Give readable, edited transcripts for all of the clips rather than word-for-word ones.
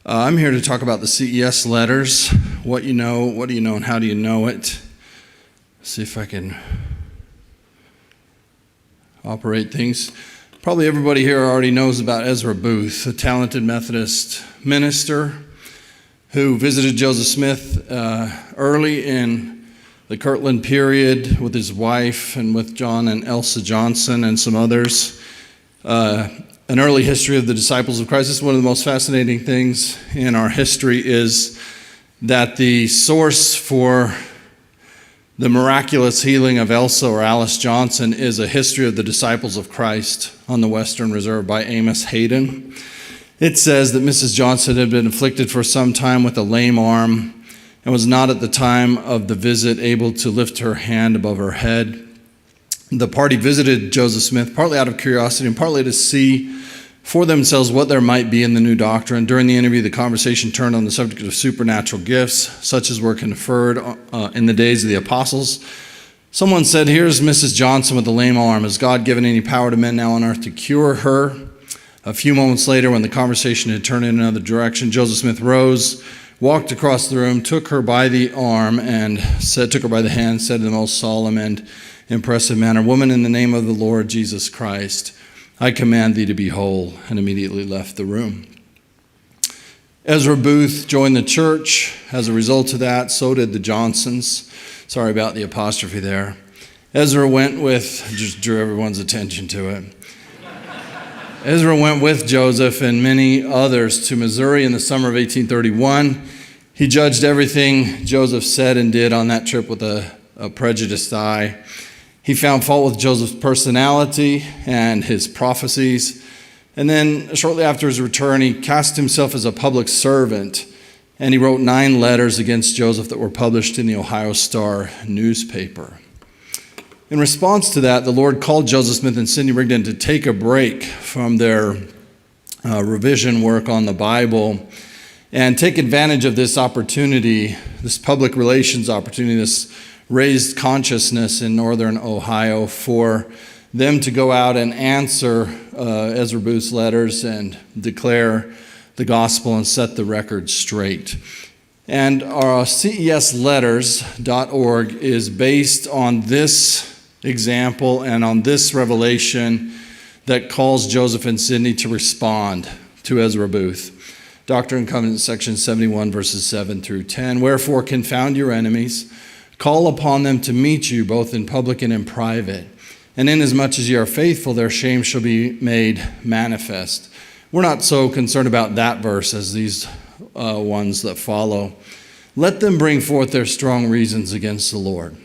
I'm here to talk about the CES Letters, what you know, what do you know, and how do you know it. See if I can operate things. Probably everybody here already knows about Ezra Booth, a talented Methodist minister who visited Joseph Smith early in the Kirtland period with his wife and with John and Elsa Johnson and some others. An early history of the disciples of Christ. This is one of the most fascinating things in our history is that the source for the miraculous healing of Elsa or Alice Johnson is a history of the disciples of Christ on the Western Reserve by Amos Hayden. It says that Mrs. Johnson had been afflicted for some time with a lame arm and was not at the time of the visit able to lift her hand above her head. The party visited Joseph Smith partly out of curiosity and partly to see for themselves what there might be in the new doctrine. During the interview, the conversation turned on the subject of supernatural gifts, such as were conferred in the days of the apostles. Someone said, "Here's Mrs. Johnson with the lame arm. Has God given any power to men now on earth to cure her?" A few moments later, when the conversation had turned in another direction, Joseph Smith rose, walked across the room, took her by the arm, and took her by the hand, said in the most solemn and impressive manner, "Woman, in the name of the Lord Jesus Christ, I command thee to be whole," and immediately left the room. Ezra Booth joined the church. As a result of that, so did the Johnsons. Sorry about the apostrophe there. Ezra went with, just drew everyone's attention to it. Ezra went with Joseph and many others to Missouri in the summer of 1831. He judged everything Joseph said and did on that trip with a prejudiced eye. He found fault with Joseph's personality and his prophecies. And then shortly after his return, he cast himself as a public servant, and he wrote 9 letters against Joseph that were published in the Ohio Star newspaper. In response to that, the Lord called Joseph Smith and Sidney Rigdon to take a break from their revision work on the Bible and take advantage of this opportunity, this public relations opportunity, this raised consciousness in northern Ohio for them to go out and answer Ezra Booth's letters and declare the gospel and set the record straight. And our CESLetters.org is based on this example and on this revelation that calls Joseph and Sidney to respond to Ezra Booth. Doctrine and Covenants, section 71, verses 7 through 10. "Wherefore confound your enemies, call upon them to meet you both in public and in private. And inasmuch as ye are faithful, their shame shall be made manifest." We're not so concerned about that verse as these ones that follow. "Let them bring forth their strong reasons against the Lord.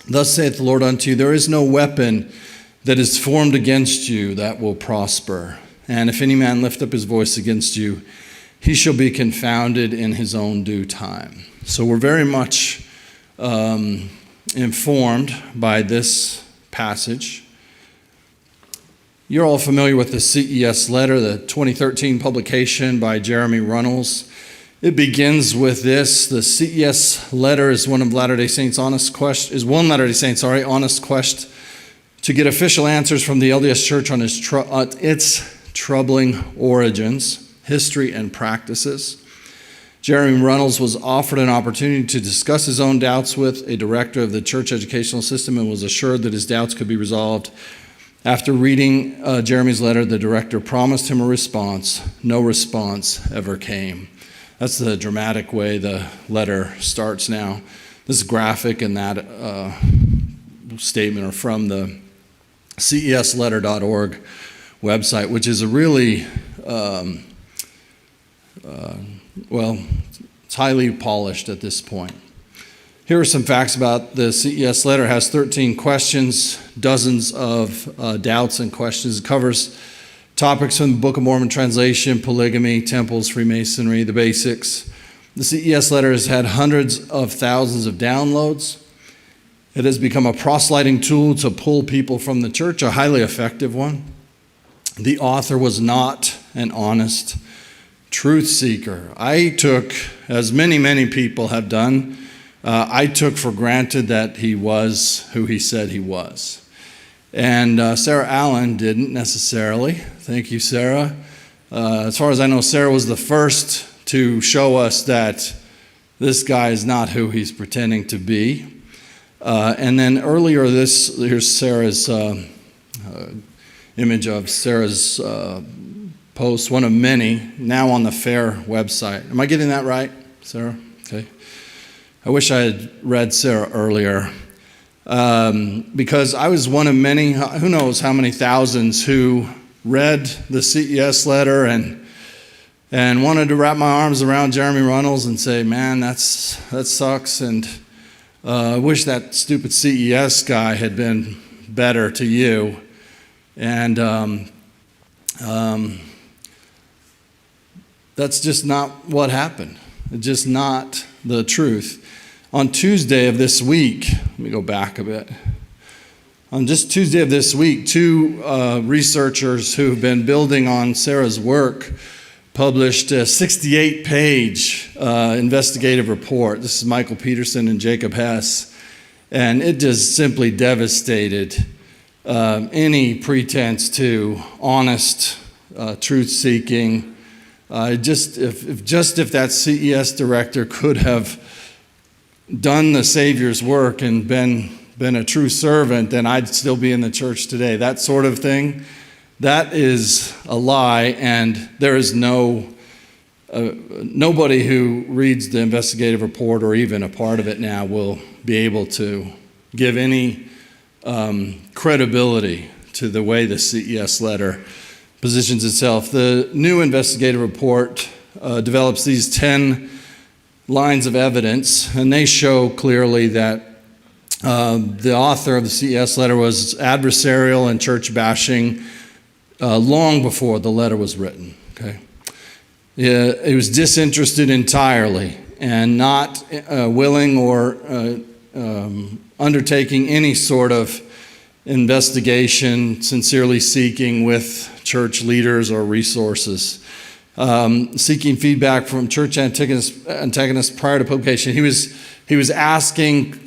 Thus saith the Lord unto you, there is no weapon that is formed against you that will prosper. And if any man lift up his voice against you, he shall be confounded in his own due time." So we're very much informed by this passage. You're all familiar with the CES Letter, the 2013 publication by Jeremy Runnels. It begins with this: the CES Letter is one Latter-day Saints' honest quest to get official answers from the LDS Church on its troubling origins, history, and practices. Jeremy Runnels was offered an opportunity to discuss his own doubts with a director of the church educational system and was assured that his doubts could be resolved. After reading Jeremy's letter, the director promised him a response. No response ever came. That's the dramatic way the letter starts now. This graphic and that statement are from the CESLetter.org website, which is a really it's highly polished at this point. Here are some facts about the CES Letter. It has 13 questions, dozens of doubts and questions. It covers topics from the Book of Mormon translation, polygamy, temples, Freemasonry, the basics. The CES Letter has had hundreds of thousands of downloads. It has become a proselyting tool to pull people from the church, a highly effective one. The author was not an honest truth seeker. I took, as many people have done, I took for granted that he was who he said he was. And Sarah Allen didn't necessarily. Thank you, Sarah. As far as I know, Sarah was the first to show us that this guy is not who he's pretending to be. And then earlier here's Sarah's image of Sarah's post, one of many, now on the FAIR website. Am I getting that right, Sarah? Okay. I wish I had read Sarah earlier, because I was one of many, who knows how many thousands, who read the CES letter and wanted to wrap my arms around Jeremy Runnels and say, man, that sucks, and I wish that stupid CES guy had been better to you. And that's just not what happened. It's just not the truth. On Tuesday of this week, let me go back a bit. On just Tuesday of this week, two researchers who've been building on Sarah's work published a 68-page investigative report. This is Michael Peterson and Jacob Hess. And it just simply devastated any pretense to honest truth-seeking. If that CES director could have done the Savior's work and been a true servant, then I'd still be in the church today. That sort of thing, that is a lie, and there is nobody who reads the investigative report or even a part of it now will be able to give any credibility to the way the CES letter positions itself. The new investigative report develops these 10 lines of evidence, and they show clearly that the author of the CES letter was adversarial and church bashing long before the letter was written. Okay, he was disinterested entirely and not willing or undertaking any sort of investigation, sincerely seeking with church leaders or resources. Seeking feedback from church antagonists prior to publication. He was asking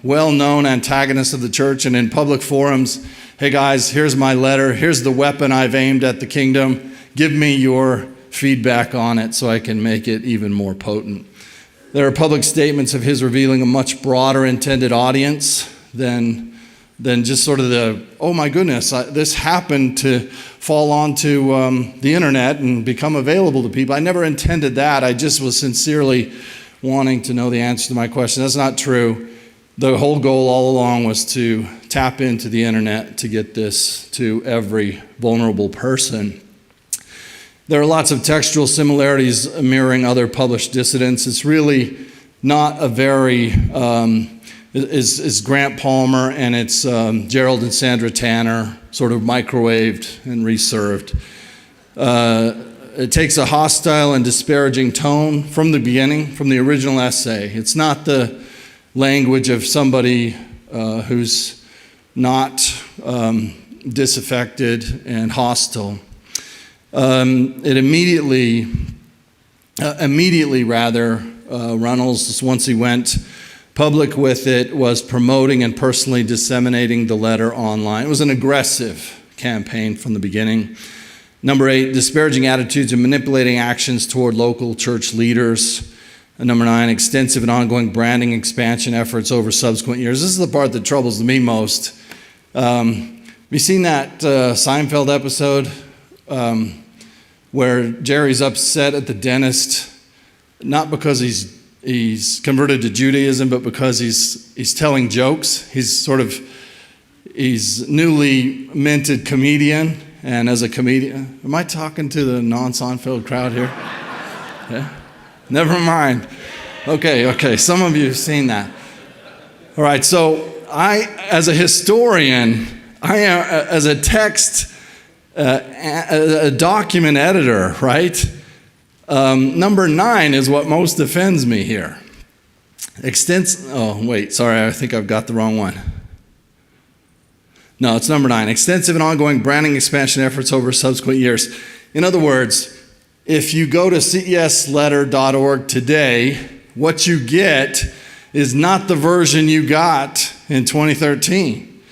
well-known antagonists of the church and in public forums, hey guys, here's my letter, here's the weapon I've aimed at the kingdom, give me your feedback on it so I can make it even more potent. There are public statements of his revealing a much broader intended audience than just sort of the, oh my goodness, this happened to fall onto the internet and become available to people. I never intended that. I just was sincerely wanting to know the answer to my question. That's not true. The whole goal all along was to tap into the internet to get this to every vulnerable person. There are lots of textual similarities mirroring other published dissidents. It's really not a very... is Grant Palmer, and it's Gerald and Sandra Tanner, sort of microwaved and reserved. It takes a hostile and disparaging tone from the beginning, from the original essay. It's not the language of somebody who's not disaffected and hostile. It immediately, Runnels, once he went public with it, was promoting and personally disseminating the letter online. It was an aggressive campaign from the beginning. Number 8, disparaging attitudes and manipulating actions toward local church leaders. And number 9, extensive and ongoing branding expansion efforts over subsequent years. This is the part that troubles me most. Have you seen that Seinfeld episode where Jerry's upset at the dentist, not because he's converted to Judaism, but because he's telling jokes. He's newly minted comedian, and as a comedian, am I talking to the non-Seinfeld crowd here? Yeah? Never mind. Okay, some of you have seen that. All right, so I, as a historian, as a text, a document editor, right? Number 9 is what most offends me here. I think I've got the wrong one. No, it's number 9. Extensive and ongoing branding expansion efforts over subsequent years. In other words, if you go to cesletter.org today, what you get is not the version you got in 2013.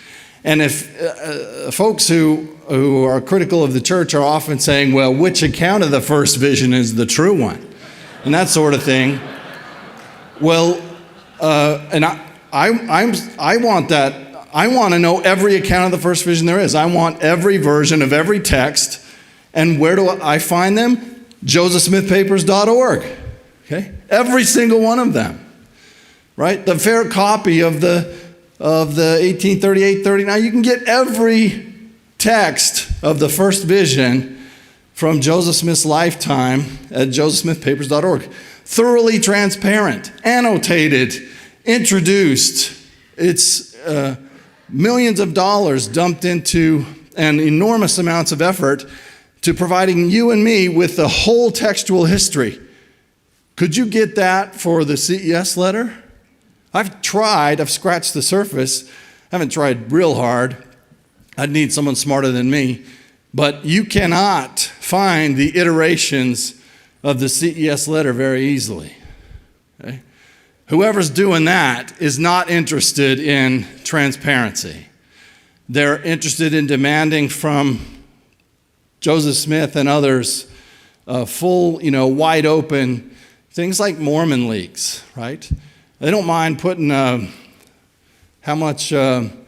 And if folks who are critical of the church are often saying, well, which account of the first vision is the true one? And that sort of thing. Well, and I want that. I want to know every account of the first vision there is. I want every version of every text. And where do I find them? josephsmithpapers.org. Okay? Every single one of them. Right? The fair copy of the 1838-39. You can get every text of the first vision from Joseph Smith's lifetime at josephsmithpapers.org. Thoroughly transparent, annotated, introduced. It's millions of dollars dumped into and enormous amounts of effort to providing you and me with the whole textual history. Could you get that for the CES letter? I've scratched the surface. I haven't tried real hard. I'd need someone smarter than me. But you cannot find the iterations of the CES letter very easily. Okay? Whoever's doing that is not interested in transparency. They're interested in demanding from Joseph Smith and others full, wide open things like Mormon leaks, right? They don't mind putting how much President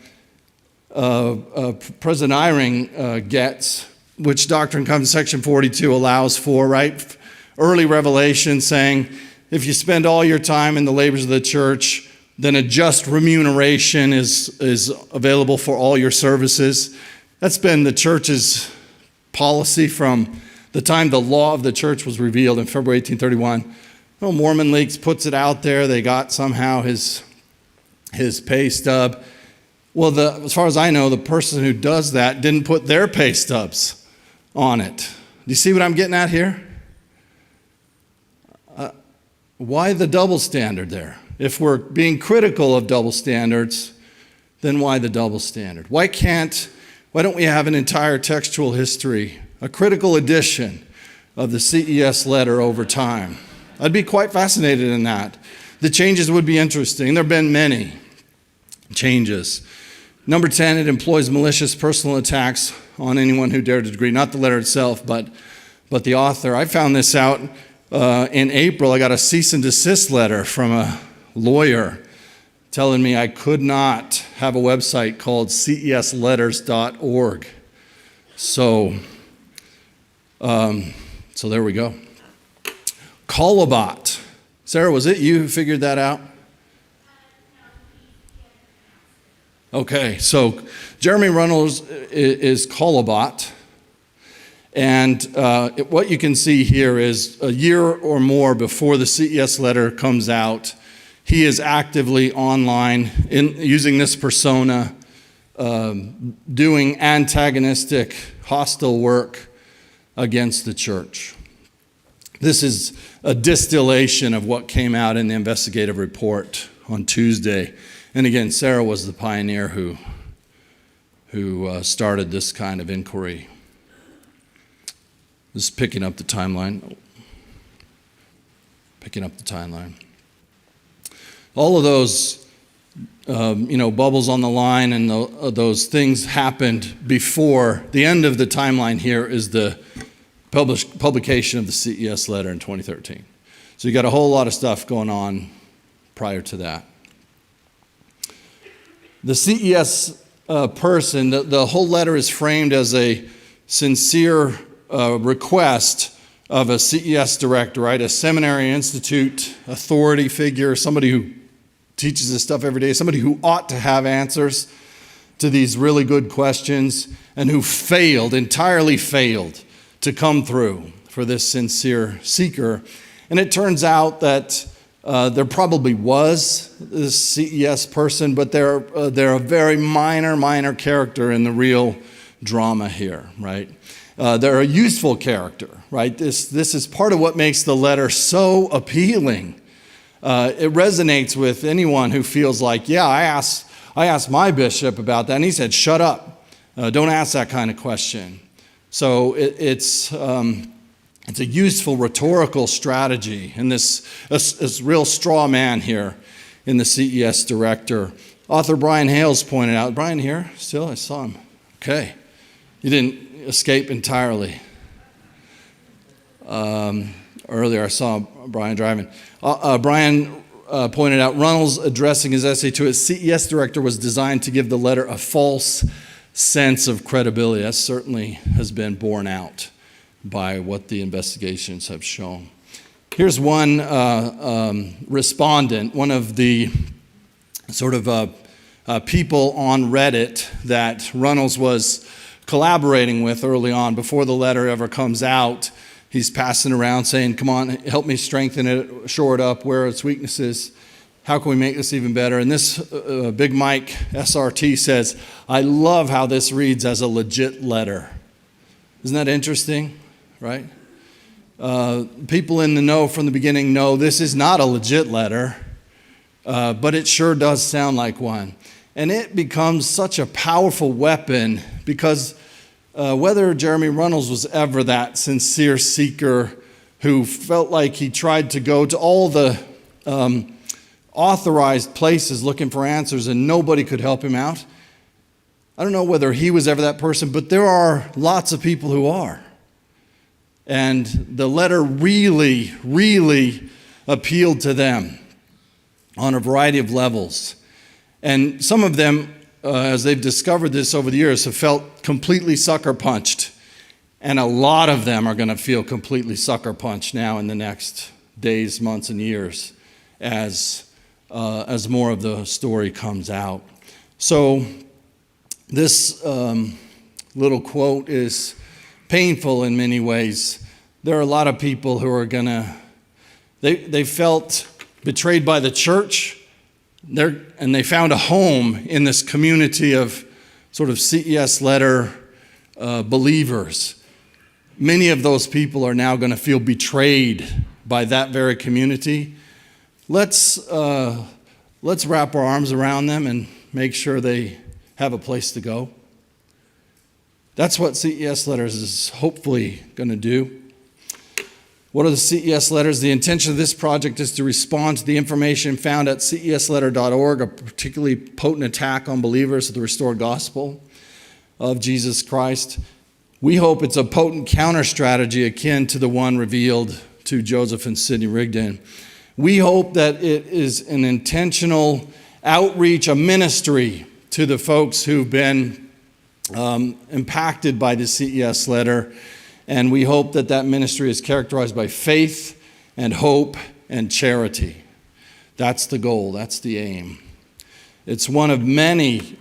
Eyring gets, which Doctrine comes in section 42 allows for, right? Early revelation saying, if you spend all your time in the labors of the church, then a just remuneration is available for all your services. That's been the church's policy from the time the law of the church was revealed in February 1831. Well, Mormon Leaks puts it out there. They got somehow his pay stub. Well, as far as I know, the person who does that didn't put their pay stubs on it. Do you see what I'm getting at here? Why the double standard there? If we're being critical of double standards, then why the double standard? Why don't we have an entire textual history, a critical edition of the CES letter over time? I'd be quite fascinated in that. The changes would be interesting. There have been many changes. Number 10, it employs malicious personal attacks on anyone who dared to disagree. Not the letter itself, but the author. I found this out in April. I got a cease and desist letter from a lawyer telling me I could not have a website called cesletters.org. So there we go. Colobot. Sarah, was it you who figured that out? Okay, so Jeremy Runnels is Colobot. And what you can see here is a year or more before the CES letter comes out, he is actively online using this persona, doing antagonistic, hostile work against the church. This is a distillation of what came out in the investigative report on Tuesday. And again, Sarah was the pioneer who started this kind of inquiry. This is picking up the timeline. All of those, bubbles on the line and those things happened before the end of the timeline. Here is the publication of the CES letter in 2013. So you got a whole lot of stuff going on prior to that. The CES person, the whole letter is framed as a sincere request of a CES director, right? A seminary institute authority figure, somebody who teaches this stuff every day, somebody who ought to have answers to these really good questions and who entirely failed to come through for this sincere seeker. And it turns out that there probably was this CES person, but they're a very minor character in the real drama here, right? They're a useful character, right? This is part of what makes the letter so appealing. It resonates with anyone who feels like, yeah, I asked my bishop about that, and he said, shut up. Don't ask that kind of question. So it's a useful rhetorical strategy, and this real straw man here in the CES director Author Brian Hales pointed out, Brian here still? I saw him. Okay. You didn't escape entirely. Earlier I saw Brian driving. Brian pointed out Runnels addressing his essay to his CES director was designed to give the letter a false sense of credibility. That certainly has been borne out by what the investigations have shown. Here's one respondent, one of the sort of people on Reddit that Runnels was collaborating with early on before the letter ever comes out. He's passing around saying, come on, help me strengthen it, shore it up, where are its weaknesses? How can we make this even better? And this Big Mike SRT says, I love how this reads as a legit letter. Isn't that interesting, right? People in the know from the beginning know this is not a legit letter, but it sure does sound like one. And it becomes such a powerful weapon because whether Jeremy Runnels was ever that sincere seeker who felt like he tried to go to all the authorized places looking for answers and nobody could help him out, I don't know whether he was ever that person, but there are lots of people who are. And the letter really, really appealed to them on a variety of levels. And some of them, as they've discovered this over the years, have felt completely sucker punched. And a lot of them are going to feel completely sucker punched now in the next days, months, and years as more of the story comes out. So this little quote is painful in many ways. There are a lot of people who are going to, they felt betrayed by the church, and they found a home in this community of sort of CES Letter believers. Many of those people are now going to feel betrayed by that very community. Let's wrap our arms around them and make sure they have a place to go. That's what CES Letters is hopefully going to do. What are the CES Letters? The intention of this project is to respond to the information found at cesletter.org, a particularly potent attack on believers of the restored gospel of Jesus Christ. We hope it's a potent counter-strategy akin to the one revealed to Joseph and Sidney Rigdon. We hope that it is an intentional outreach, a ministry to the folks who've been impacted by the CES Letter. And we hope that that ministry is characterized by faith and hope and charity. That's the goal. That's the aim. It's one of many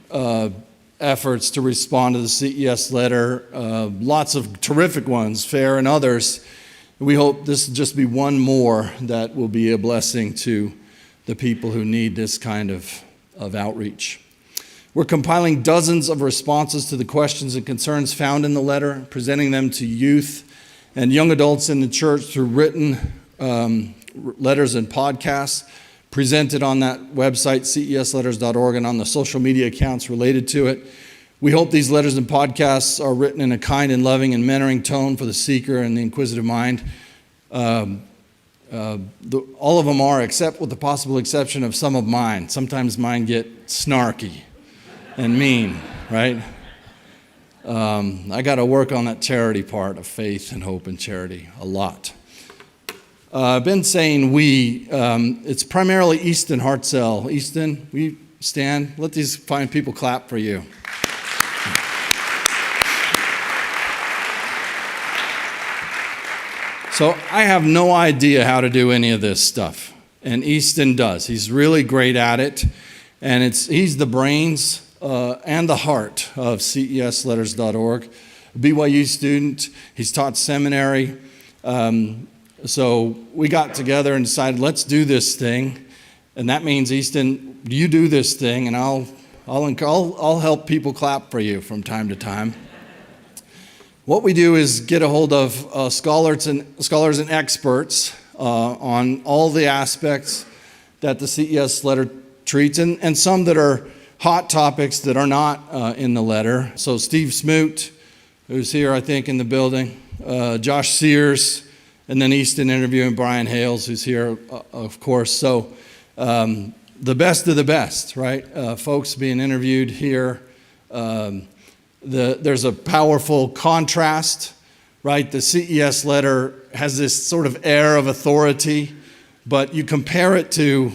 efforts to respond to the CES Letter, lots of terrific ones, FAIR and others. We hope this will just be one more that will be a blessing to the people who need this kind of outreach. We're compiling dozens of responses to the questions and concerns found in the letter, presenting them to youth and young adults in the church through written letters and podcasts presented on that website, cesletters.org, and on the social media accounts related to it. We hope these letters and podcasts are written in a kind and loving and mentoring tone for the seeker and the inquisitive mind. All of them are, except with the possible exception of some of mine. Sometimes mine get snarky and mean, right? I got to work on that charity part of faith and hope and charity a lot. I've been saying we. It's primarily Easton Hartzell. Easton, will you stand? Let these fine people clap for you. So I have no idea how to do any of this stuff, and Easton does. He's really great at it, and he's the brains and the heart of cesletters.org. BYU student, he's taught seminary. So we got together and decided, let's do this thing. And that means, Easton, you do this thing, and I'll help people clap for you from time to time. What we do is get a hold of scholars and experts on all the aspects that the CES letter treats, and some that are hot topics that are not in the letter. So Steve Smoot, who's here, I think, in the building, Josh Sears, and then Easton interviewing Brian Hales, who's here, of course. So the best of the best, right? Folks being interviewed here. There's a powerful contrast, right? The CES letter has this sort of air of authority, but you compare it to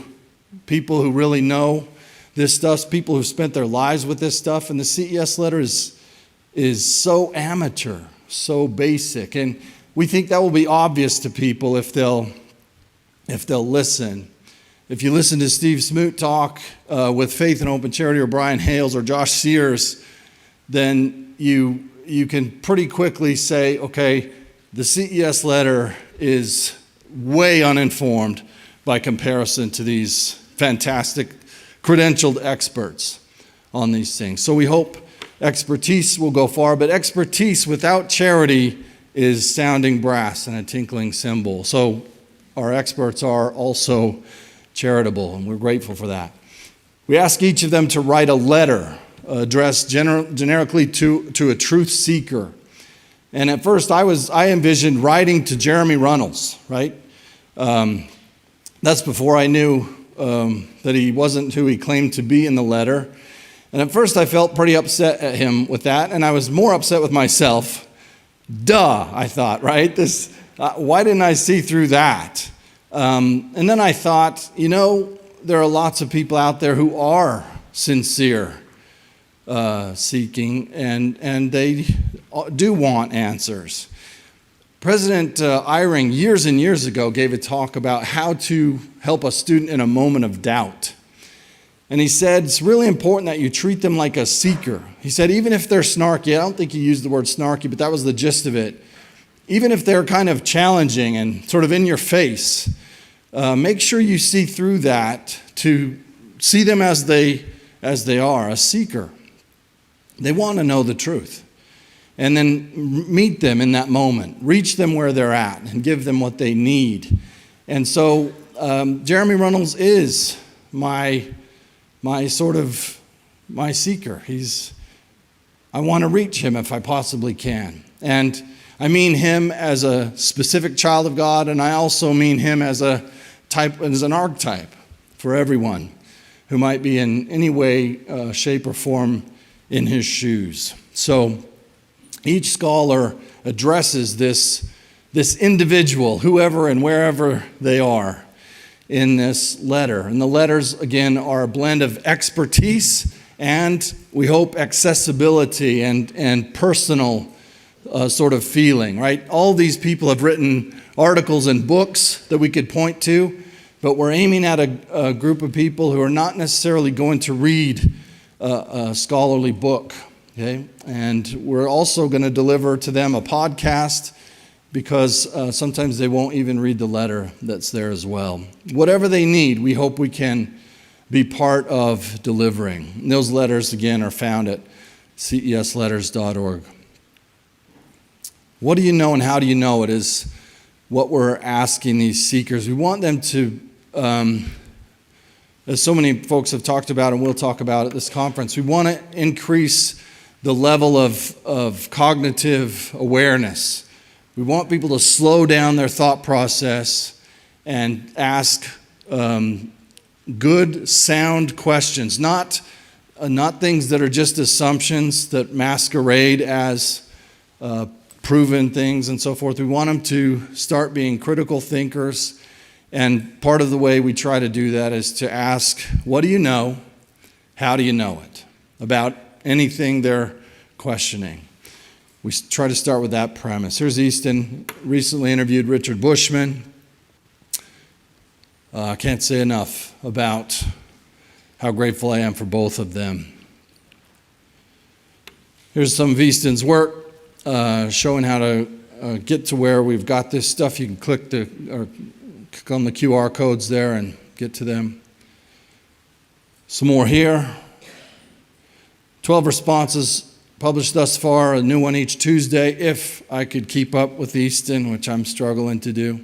people who really know this stuff, people who've spent their lives with this stuff, and the CES letter is so amateur, so basic, and we think that will be obvious to people if they'll listen. If you listen to Steve Smoot talk with Faith and Hope and Charity, or Brian Hales or Josh Sears, then you can pretty quickly say, okay, the CES letter is way uninformed by comparison to these fantastic credentialed experts on these things. So we hope expertise will go far, but expertise without charity is sounding brass and a tinkling cymbal. So our experts are also charitable, and we're grateful for that. We ask each of them to write a letter addressed generically to a truth seeker. And at first I envisioned writing to Jeremy Runnels, right? That's before I knew that he wasn't who he claimed to be in the letter. And at first I felt pretty upset at him with that, and I was more upset with myself. Duh, I thought, right? Why didn't I see through that? And then I thought, there are lots of people out there who are sincere seeking, and they do want answers. President Eyring, years and years ago, gave a talk about how to help a student in a moment of doubt. And he said, it's really important that you treat them like a seeker. He said, even if they're snarky, I don't think he used the word snarky, but that was the gist of it. Even if they're kind of challenging and sort of in your face, make sure you see through that to see them as they are, a seeker. They want to know the truth. And then meet them in that moment. Reach them where they're at and give them what they need. And so Jeremy Runnels is my seeker. I want to reach him if I possibly can. And I mean him as a specific child of God, and I also mean him as an archetype for everyone who might be in any way, shape, or form in his shoes. So each scholar addresses this individual, whoever and wherever they are, in this letter. And the letters, again, are a blend of expertise and, we hope, accessibility and personal sort of feeling, right? All these people have written articles and books that we could point to, but we're aiming at a group of people who are not necessarily going to read a scholarly book, okay? And we're also going to deliver to them a podcast, because sometimes they won't even read the letter that's there as well. Whatever they need, we hope we can be part of delivering. And those letters, again, are found at cesletters.org. What do you know and how do you know it is what we're asking these seekers. We want them to, as so many folks have talked about and will talk about at this conference, we want to increase the level of cognitive awareness. We want people to slow down their thought process and ask good, sound questions, not things that are just assumptions that masquerade as proven things and so forth. We want them to start being critical thinkers, and part of the way we try to do that is to ask, what do you know? How do you know it? About anything they're questioning. We try to start with that premise. Here's Easton, recently interviewed Richard Bushman. I can't say enough about how grateful I am for both of them. Here's some of Easton's work showing how to get to where we've got this stuff. You can click on the QR codes there and get to them. Some more here. 12 responses published thus far, a new one each Tuesday, if I could keep up with Easton, which I'm struggling to do.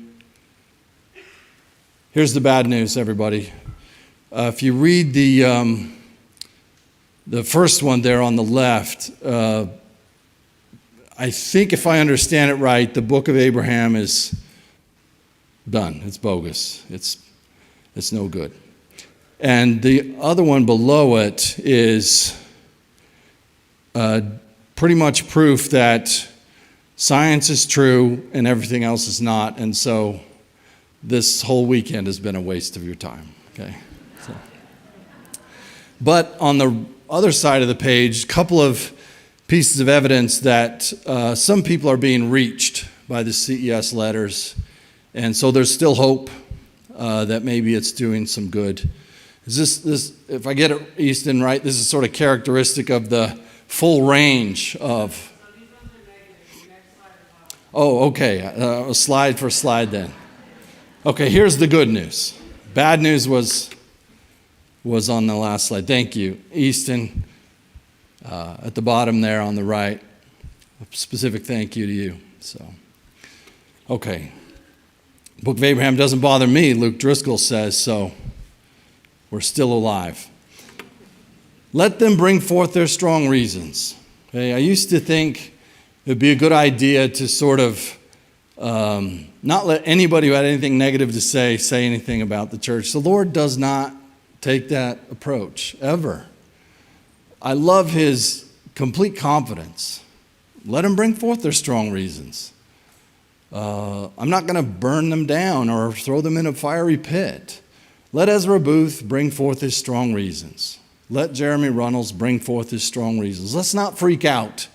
Here's the bad news, everybody. If you read the first one there on the left, I think if I understand it right, the book of Abraham is done. It's bogus. It's no good. And the other one below it is pretty much proof that science is true and everything else is not. And so this whole weekend has been a waste of your time. Okay. But on the other side of the page, a couple of pieces of evidence that some people are being reached by the CES letters. And so there's still hope that maybe it's doing some good. Is this, if I get it, Easton, right, this is sort of characteristic of the full range of... Oh, okay, slide for slide then. Okay, here's the good news. Bad news was on the last slide. Thank you, Easton, at the bottom there on the right. A specific thank you to you. So, okay. Book of Abraham doesn't bother me, Luke Driscoll says, so we're still alive. Let them bring forth their strong reasons. Okay, I used to think it would be a good idea to sort of not let anybody who had anything negative to say anything about the church. The Lord does not take that approach, ever. I love his complete confidence. Let them bring forth their strong reasons. I'm not going to burn them down or throw them in a fiery pit. Let Ezra Booth bring forth his strong reasons. Let Jeremy Runnels bring forth his strong reasons. Let's not freak out,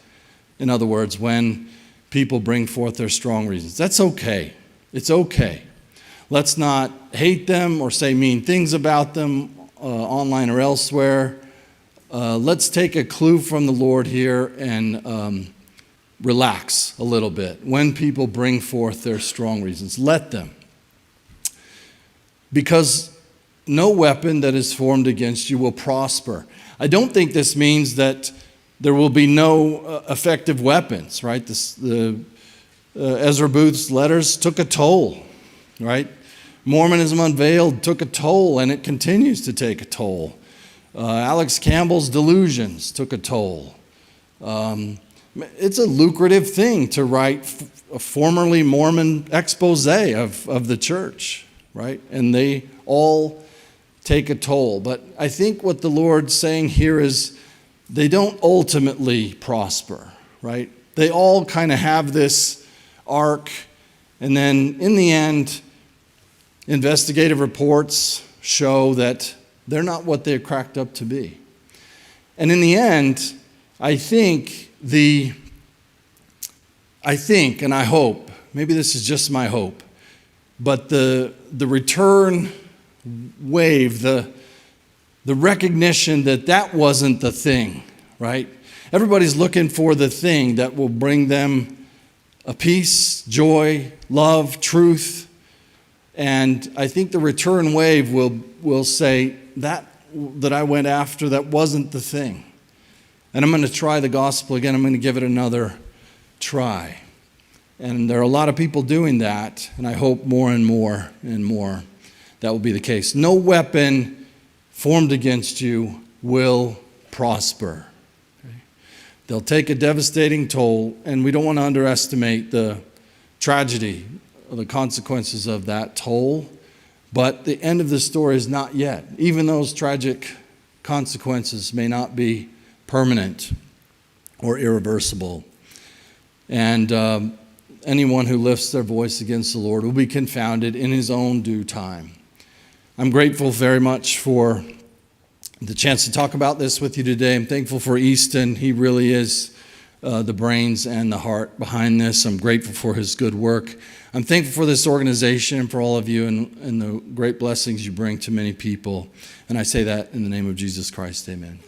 in other words, when people bring forth their strong reasons. That's okay. It's okay. Let's not hate them or say mean things about them online or elsewhere. Let's take a clue from the Lord here and relax a little bit when people bring forth their strong reasons. Let them. Because no weapon that is formed against you will prosper. I don't think this means that there will be no effective weapons, right? Ezra Booth's letters took a toll, right? Mormonism Unveiled took a toll, and it continues to take a toll. Alex Campbell's delusions took a toll. It's a lucrative thing to write a formerly Mormon expose of the church, right? And they all take a toll. But I think what the Lord's saying here is they don't ultimately prosper, right? They all kind of have this arc, and then in the end, investigative reports show that they're not what they're cracked up to be. And in the end, I think, and I hope, maybe this is just my hope, but the return wave, the recognition that wasn't the thing, right? Everybody's looking for the thing that will bring them a peace, joy, love, truth. And I think the return wave will say that I went after, that wasn't the thing. And I'm going to try the gospel again. I'm going to give it another try. And there are a lot of people doing that, and I hope more and more and more that will be the case. No weapon formed against you will prosper. Okay? They'll take a devastating toll, and we don't want to underestimate the tragedy or the consequences of that toll. But the end of the story is not yet. Even those tragic consequences may not be permanent or irreversible. And anyone who lifts their voice against the Lord will be confounded in his own due time. I'm grateful very much for the chance to talk about this with you today. I'm thankful for Easton. He really is the brains and the heart behind this. I'm grateful for his good work. I'm thankful for this organization and for all of you and the great blessings you bring to many people. And I say that in the name of Jesus Christ. Amen.